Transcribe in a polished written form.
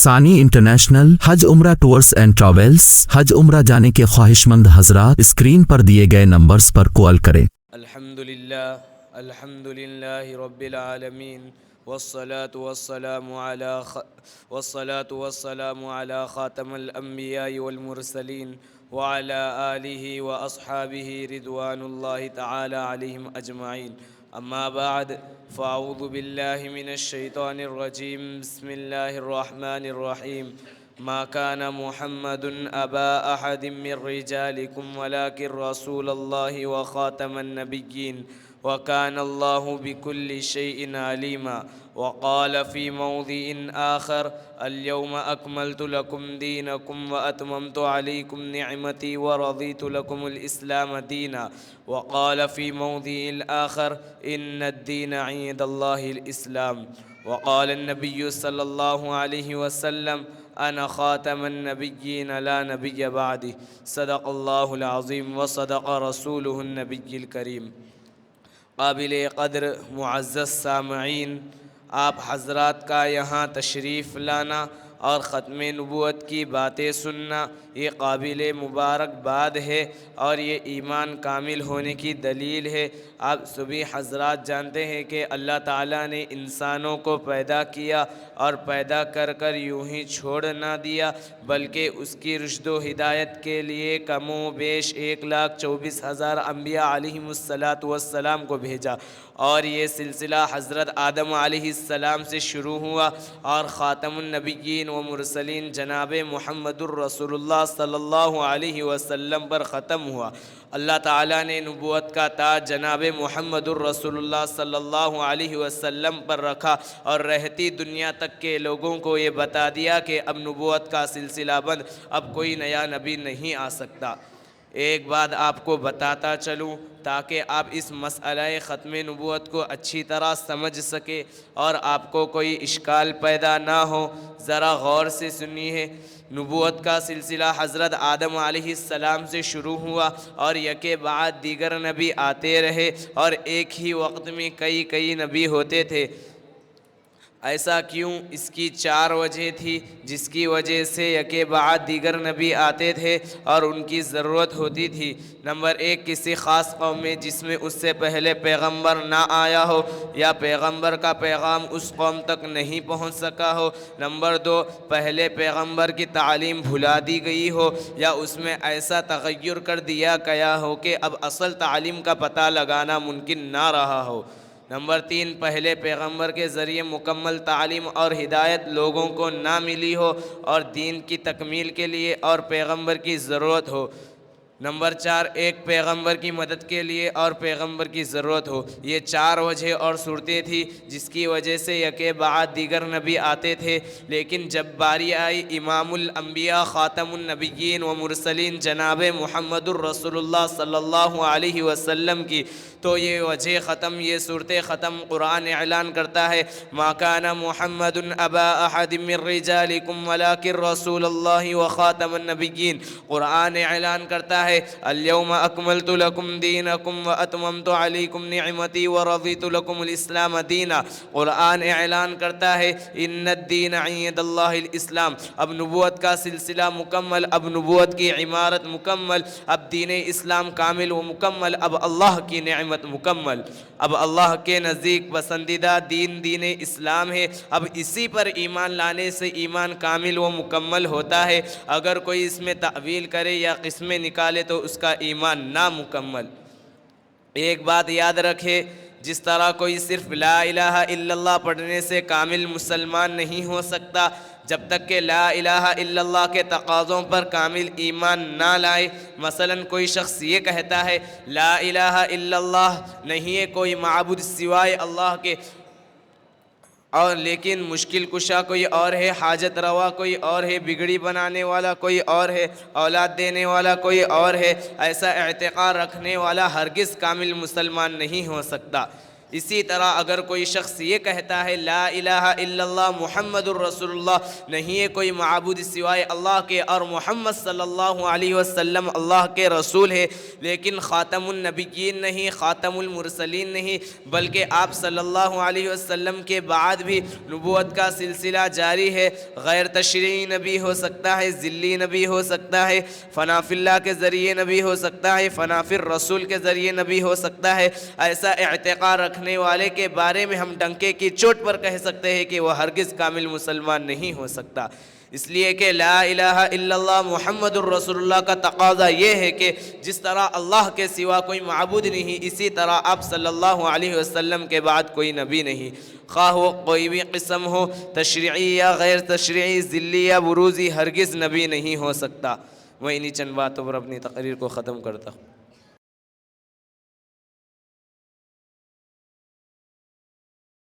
ثانی انٹرنیشنل حج عمرہ tours and travels حج عمرہ جانے کے خواہش مند حضرات اسکرین پر دیے گئے نمبرز پر کال کریں۔ الحمدللہ رب العالمین والصلاة والسلام على خاتم الانبیاء والمرسلین وعلى آلہ واصحابہ رضوان اللہ تعالی علیہم اجمعین، اما بعد فاعوذ باللہ من الشیطان الرجیم، بسم اللہ الرحمن الرحیم۔ ما كان محمد أبا أحد من رجالكم ولكن رسول الله وخاتم النبيين وكان الله بكل شيء عليما، وقال في موضع آخر: اليوم أكملت لكم دينكم وأتممت عليكم نعمتي ورضيت لكم الإسلام دينا، وقال في موضع آخر: إن الدين عند الله الإسلام، وقال النبي صلى الله عليه وسلم: أنا خاتم النبيين لا نبي بعدي، صدق الله العظيم وصدق رسوله النبي الكريم۔ قابل قدر معزز سامعین، آپ حضرات کا یہاں تشریف لانا اور ختم نبوت کی باتیں سننا یہ قابل مبارکباد ہے اور یہ ایمان کامل ہونے کی دلیل ہے۔ آپ سبھی حضرات جانتے ہیں کہ اللہ تعالیٰ نے انسانوں کو پیدا کیا اور پیدا کر کر یوں ہی چھوڑ نہ دیا، بلکہ اس کی رشد و ہدایت کے لیے کم و بیش 1,24,000 انبیاء علیہم السلام کو بھیجا، اور یہ سلسلہ حضرت آدم علیہ السلام سے شروع ہوا اور خاتم النبیین و مرسلین جناب محمد الرسول اللہ صلی اللہ علیہ وسلم پر ختم ہوا۔ اللہ تعالیٰ نے نبوت کا تاج جناب محمد الرسول اللہ صلی اللہ علیہ وسلم پر رکھا اور رہتی دنیا تک کے لوگوں کو یہ بتا دیا کہ اب نبوت کا سلسلہ بند، اب کوئی نیا نبی نہیں آ سکتا۔ ایک بات آپ کو بتاتا چلوں تاکہ آپ اس مسئلہ ختم نبوت کو اچھی طرح سمجھ سکے اور آپ کو کوئی اشکال پیدا نہ ہو، ذرا غور سے سنیے۔ نبوت کا سلسلہ حضرت آدم علیہ السلام سے شروع ہوا اور یکے بعد دیگر نبی آتے رہے اور ایک ہی وقت میں کئی نبی ہوتے تھے۔ ایسا کیوں؟ اس کی 4 وجہ تھی جس کی وجہ سے یکے بعد دیگر نبی آتے تھے اور ان کی ضرورت ہوتی تھی۔ نمبر 1، کسی خاص قوم میں جس میں اس سے پہلے پیغمبر نہ آیا ہو یا پیغمبر کا پیغام اس قوم تک نہیں پہنچ سکا ہو۔ نمبر 2، پہلے پیغمبر کی تعلیم بھلا دی گئی ہو یا اس میں ایسا تغیر کر دیا گیا ہو کہ اب اصل تعلیم کا پتہ لگانا ممکن نہ رہا ہو۔ نمبر 3، پہلے پیغمبر کے ذریعے مکمل تعلیم اور ہدایت لوگوں کو نہ ملی ہو اور دین کی تکمیل کے لیے اور پیغمبر کی ضرورت ہو۔ نمبر 4، ایک پیغمبر کی مدد کے لیے اور پیغمبر کی ضرورت ہو۔ یہ 4 وجہ اور صورتیں تھیں جس کی وجہ سے یکے بعد دیگر نبی آتے تھے، لیکن جب باری آئی امام الانبیاء خاتم النبیین و مرسلین جناب محمد الرسول اللہ صلی اللہ علیہ وسلم کی، تو یہ وجہ ختم، یہ صورتیں ختم۔ قرآن اعلان کرتا ہے: ما کان محمد ابا احد من رجالکم ولکن رسول اللہ وخاتم النبیین۔ قرآن اعلان کرتا ہے: اليوم اکملت لکم دینکم واتممت علیکم نعمتی ورضیت لکم الاسلام دینا۔ قرآن اعلان کرتا ہے: ان الدین عند اللہ الاسلام۔ اب نبوت کا سلسلہ مکمل، اب نبوت کی عمارت مکمل، اب دین اسلام کامل و مکمل، اب اللہ کی نعمت مکمل، اب اللہ کے نزدیک پسندیدہ دین اسلام ہے۔ اب اسی پر ایمان لانے سے ایمان کامل و مکمل ہوتا ہے۔ اگر کوئی اس میں تعویل کرے یا قسمیں نکالے تو اس کا ایمان نامکمل۔ ایک بات یاد رکھے، جس طرح کوئی صرف لا الہ الا اللہ پڑھنے سے کامل مسلمان نہیں ہو سکتا جب تک کہ لا الہ الا اللہ کے تقاضوں پر کامل ایمان نہ لائے۔ مثلا کوئی شخص یہ کہتا ہے لا الہ الا اللہ، نہیں ہے کوئی معبود سوائے اللہ کے، اور لیکن مشکل کشا کوئی اور ہے، حاجت روا کوئی اور ہے، بگڑی بنانے والا کوئی اور ہے، اولاد دینے والا کوئی اور ہے، ایسا اعتقاد رکھنے والا ہرگز کامل مسلمان نہیں ہو سکتا۔ اسی طرح اگر کوئی شخص یہ کہتا ہے لا الہ الا اللہ محمد الرسول اللہ، نہیں ہے کوئی معبود سوائے اللہ کے اور محمد صلی اللہ علیہ وسلم اللہ کے رسول ہے، لیکن خاتم النبیین نہیں، خاتم المرسلین نہیں، بلکہ آپ صلی اللہ علیہ وسلم کے بعد بھی نبوت کا سلسلہ جاری ہے، غیر تشریعی نبی ہو سکتا ہے، ذلی نبی ہو سکتا ہے، فنا فی اللہ کے ذریعے نبی ہو سکتا ہے، فنا فی الرسول کے ذریعے نبی ہو سکتا ہے، ایسا اعتقاد رکھنے والے کے بارے میں ہم ڈنکے کی چوٹ پر کہہ سکتے ہیں کہ وہ ہرگز کامل مسلمان نہیں ہو سکتا۔ اس لیے کہ لا الہ الا اللہ محمد الرسول اللہ کا تقاضا یہ ہے کہ جس طرح اللہ کے سوا کوئی معبود نہیں، اسی طرح آپ صلی اللہ علیہ وسلم کے بعد کوئی نبی نہیں، خواہ وہ کوئی بھی قسم ہو، تشریعی یا غیر تشریعی، ذلی یا بروزی، ہرگز نبی نہیں ہو سکتا۔ میں انہی چند باتوں پر اپنی تقریر کو ختم کرتا ہوں۔